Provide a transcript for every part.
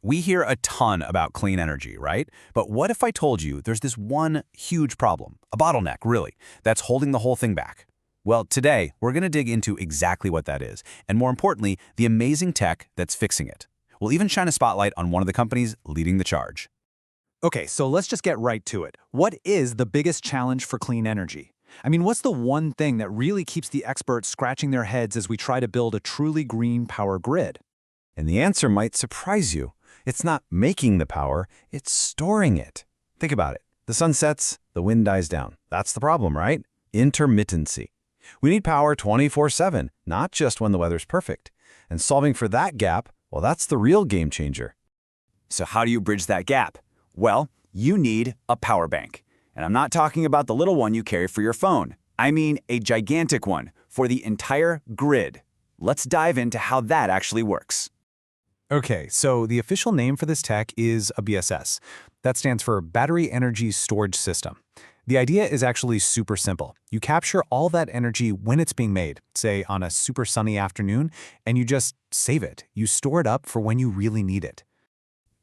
We hear a ton about clean energy, right? But what if I told you there's this one huge problem, a bottleneck, really, that's holding the whole thing back? Well, today, we're going to dig into exactly what that is, and more importantly, the amazing tech that's fixing it. We'll even shine a spotlight on one of the companies leading the charge. Okay, so let's just get right to it. What is the biggest challenge for clean energy? I mean, what's the one thing that really keeps the experts scratching their heads as we try to build a truly green power grid? And the answer might surprise you. It's not making the power, it's storing it. Think about it. The sun sets, the wind dies down. That's the problem, right? Intermittency. We need power 24/7, not just when the weather's perfect. And solving for that gap, well, that's the real game changer. So how do you bridge that gap? Well, you need a power bank. And I'm not talking about the little one you carry for your phone. I mean a gigantic one for the entire grid. Let's dive into how that actually works. Okay, so the official name for this tech is a BSS. That stands for Battery Energy Storage System. The idea is actually super simple. You capture all that energy when it's being made, say on a super sunny afternoon, and you just save it. You store it up for when you really need it.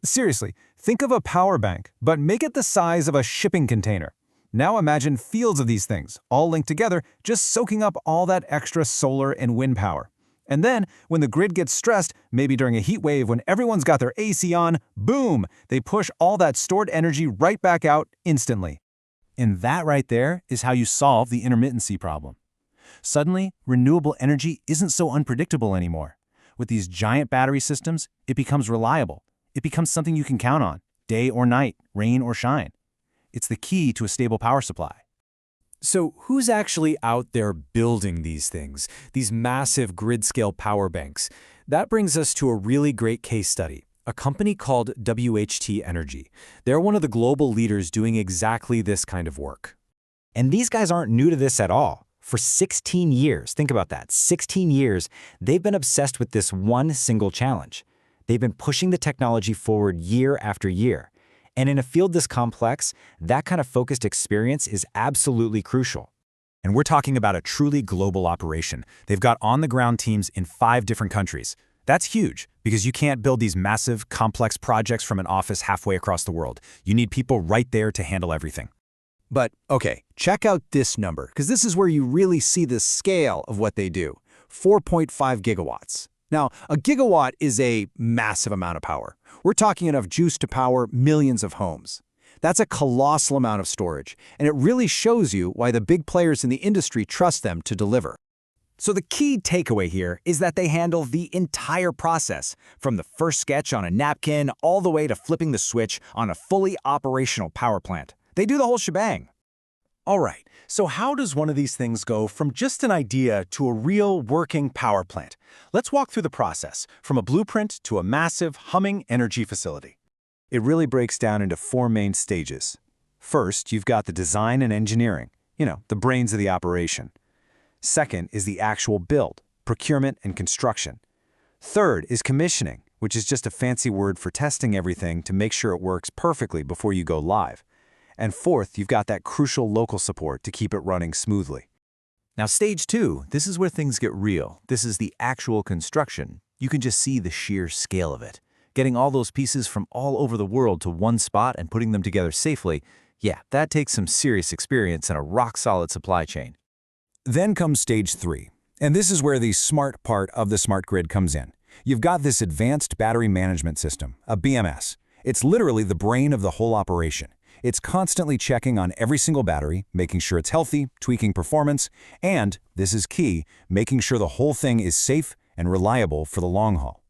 Seriously, think of a power bank, but make it the size of a shipping container. Now imagine fields of these things, all linked together, just soaking up all that extra solar and wind power. And then, when the grid gets stressed, maybe during a heat wave when everyone's got their AC on, boom, they push all that stored energy right back out instantly. And that right there is how you solve the intermittency problem. Suddenly, renewable energy isn't so unpredictable anymore. With these giant battery systems, it becomes reliable. It becomes something you can count on, day or night, rain or shine. It's the key to a stable power supply. So who's actually out there building these things, these massive grid-scale power banks? That brings us to a really great case study, a company called WHT Energy. They're one of the global leaders doing exactly this kind of work. And these guys aren't new to this at all. For 16 years, think about that, 16 years, they've been obsessed with this one single challenge. They've been pushing the technology forward year after year. And in a field this complex, that kind of focused experience is absolutely crucial. And we're talking about a truly global operation. They've got on-the-ground teams in 5 different countries. That's huge, because you can't build these massive, complex projects from an office halfway across the world. You need people right there to handle everything. But, okay, check out this number, because this is where you really see the scale of what they do. 4.5 gigawatts. Now, a gigawatt is a massive amount of power. We're talking enough juice to power millions of homes. That's a colossal amount of storage, and it really shows you why the big players in the industry trust them to deliver. So the key takeaway here is that they handle the entire process, from the first sketch on a napkin all the way to flipping the switch on a fully operational power plant. They do the whole shebang. All right, so how does one of these things go from just an idea to a real working power plant? Let's walk through the process, from a blueprint to a massive, humming energy facility. It really breaks down into 4 main stages. First, you've got the design and engineering, the brains of the operation. Second is the actual build, procurement and construction. Third is commissioning, which is just a fancy word for testing everything to make sure it works perfectly before you go live. And fourth, you've got that crucial local support to keep it running smoothly. Now, stage 2, this is where things get real. This is the actual construction. You can just see the sheer scale of it. Getting all those pieces from all over the world to one spot and putting them together safely, yeah, that takes some serious experience and a rock-solid supply chain. Then comes stage 3, and this is where the smart part of the smart grid comes in. You've got this advanced battery management system, a BMS. It's literally the brain of the whole operation. It's constantly checking on every single battery, making sure it's healthy, tweaking performance, and, this is key, making sure the whole thing is safe and reliable for the long haul.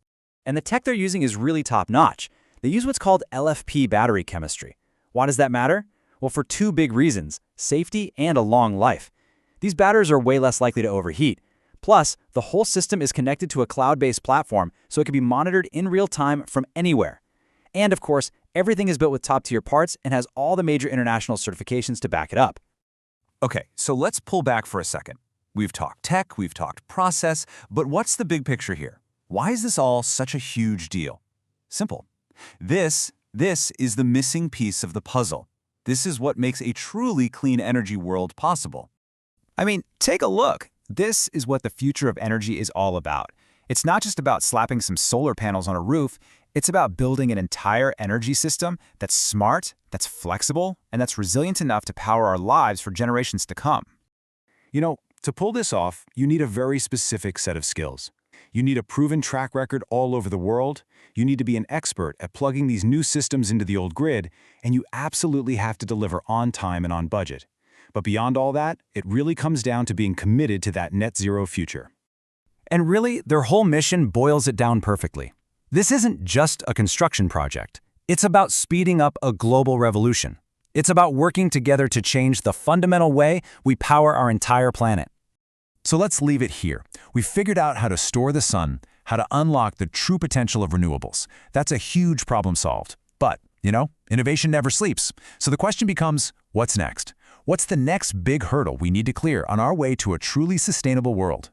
And the tech they're using is really top-notch. They use what's called LFP battery chemistry. Why does that matter? Well, for 2 big reasons, safety and a long life. These batteries are way less likely to overheat. Plus, the whole system is connected to a cloud-based platform, so it can be monitored in real time from anywhere. And of course, everything is built with top-tier parts and has all the major international certifications to back it up. Okay, so let's pull back for a second. We've talked tech, we've talked process, but what's the big picture here? Why is this all such a huge deal? Simple. This is the missing piece of the puzzle. This is what makes a truly clean energy world possible. I mean, take a look. This is what the future of energy is all about. It's not just about slapping some solar panels on a roof. It's about building an entire energy system that's smart, that's flexible, and that's resilient enough to power our lives for generations to come. You know, to pull this off, you need a very specific set of skills. You need a proven track record all over the world, you need to be an expert at plugging these new systems into the old grid, and you absolutely have to deliver on time and on budget. But beyond all that, it really comes down to being committed to that net zero future. And really, their whole mission boils it down perfectly. This isn't just a construction project. It's about speeding up a global revolution. It's about working together to change the fundamental way we power our entire planet. So let's leave it here. We've figured out how to store the sun, how to unlock the true potential of renewables. That's a huge problem solved. But, innovation never sleeps. So the question becomes, what's next? What's the next big hurdle we need to clear on our way to a truly sustainable world?